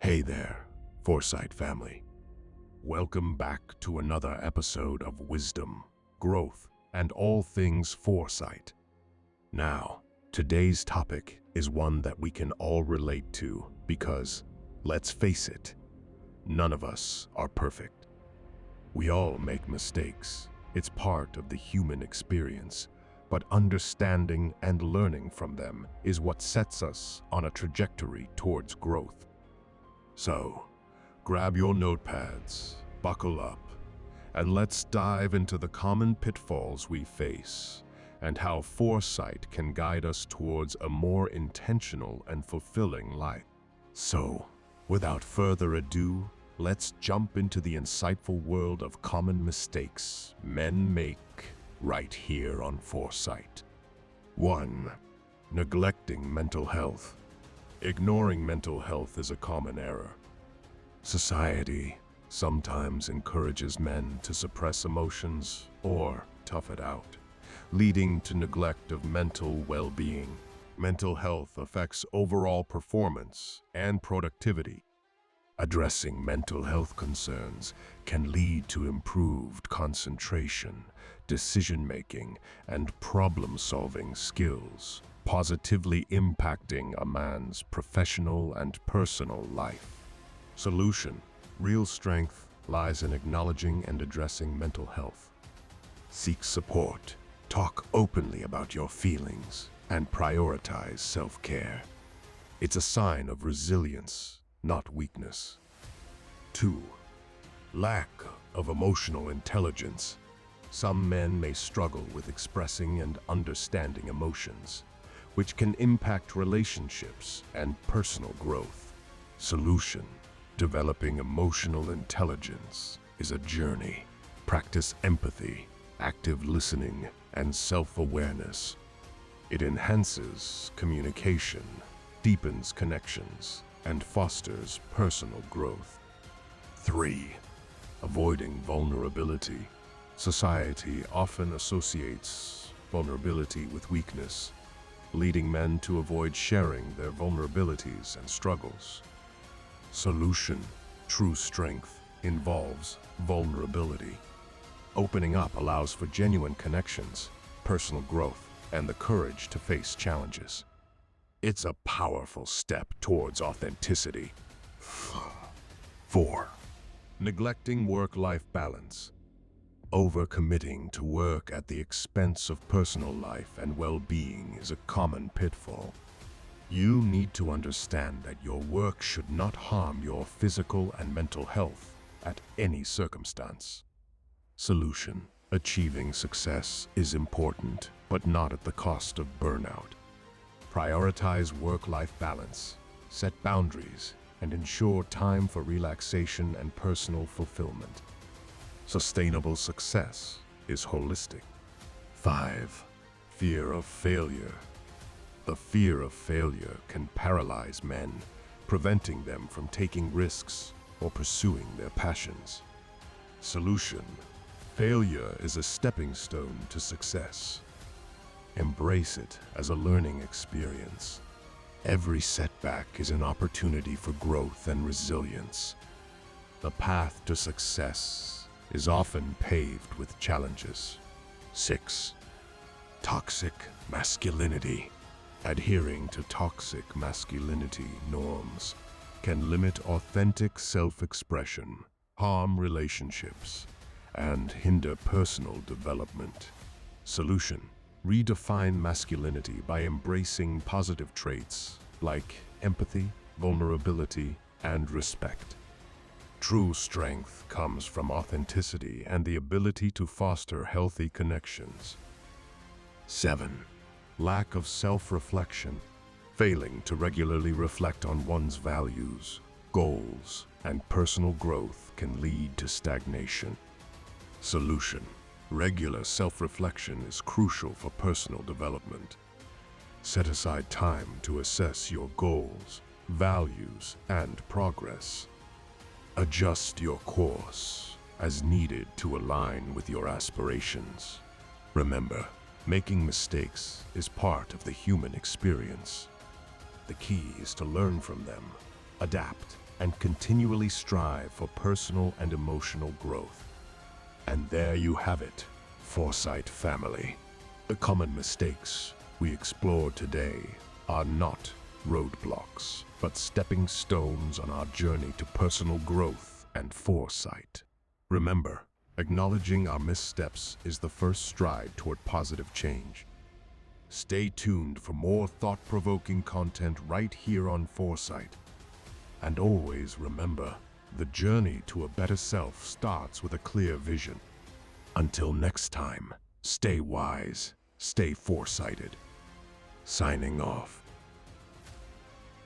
Hey there, Foresight family. Welcome back to another episode of Wisdom, Growth, and all things foresight. Now, today's topic is one that we can all relate to because, let's face it, none of us are perfect. We all make mistakes. It's part of the human experience, but understanding and learning from them is what sets us on a trajectory towards growth. So, grab your notepads, buckle up, and let's dive into the common pitfalls we face and how foresight can guide us towards a more intentional and fulfilling life. So, without further ado, let's jump into the insightful world of common mistakes men make right here on Foresight. 1. Neglecting mental health. Ignoring mental health is a common error. Society sometimes encourages men to suppress emotions or tough it out, leading to neglect of mental well-being. Mental health affects overall performance and productivity. Addressing mental health concerns can lead to improved concentration, decision-making, and problem-solving skills, positively impacting a man's professional and personal life. Solution: real strength lies in acknowledging and addressing mental health. Seek support, talk openly about your feelings, and prioritize self-care. It's a sign of resilience, not weakness. 2. Lack of emotional intelligence. Some men may struggle with expressing and understanding emotions, which can impact relationships and personal growth. Solution: developing emotional intelligence is a journey. Practice empathy, active listening, and self-awareness. It enhances communication, deepens connections, and fosters personal growth. 3. Avoiding vulnerability. Society often associates vulnerability with weakness, leading men to avoid sharing their vulnerabilities and struggles. Solution: true strength involves vulnerability. Opening up allows for genuine connections, personal growth, and the courage to face challenges. It's a powerful step towards authenticity. 4. Neglecting work-life balance. Overcommitting to work at the expense of personal life and well-being is a common pitfall. You need to understand that your work should not harm your physical and mental health at any circumstance. Solution: achieving success is important, but not at the cost of burnout. Prioritize work-life balance, set boundaries, and ensure time for relaxation and personal fulfillment. Sustainable success is holistic. 5. Fear of failure. The fear of failure can paralyze men, preventing them from taking risks or pursuing their passions. Solution: failure is a stepping stone to success. Embrace it as a learning experience. Every setback is an opportunity for growth and resilience. The path to success is often paved with challenges. 6. Toxic masculinity. Adhering to toxic masculinity norms can limit authentic self-expression, harm relationships, and hinder personal development. Solution: redefine masculinity by embracing positive traits like empathy, vulnerability, and respect. True strength comes from authenticity and the ability to foster healthy connections. 7. Lack of self-reflection. Failing to regularly reflect on one's values, goals, and personal growth can lead to stagnation. Solution: regular self-reflection is crucial for personal development. Set aside time to assess your goals, values, and progress. Adjust your course as needed to align with your aspirations. Remember, making mistakes is part of the human experience. The key is to learn from them, adapt, and continually strive for personal and emotional growth. And there you have it, Foresight family. The common mistakes we explore today are not roadblocks, but stepping stones on our journey to personal growth and foresight. Remember, acknowledging our missteps is the first stride toward positive change. Stay tuned for more thought-provoking content right here on Foresight. And always remember, the journey to a better self starts with a clear vision. Until next time, stay wise, stay foresighted. Signing off.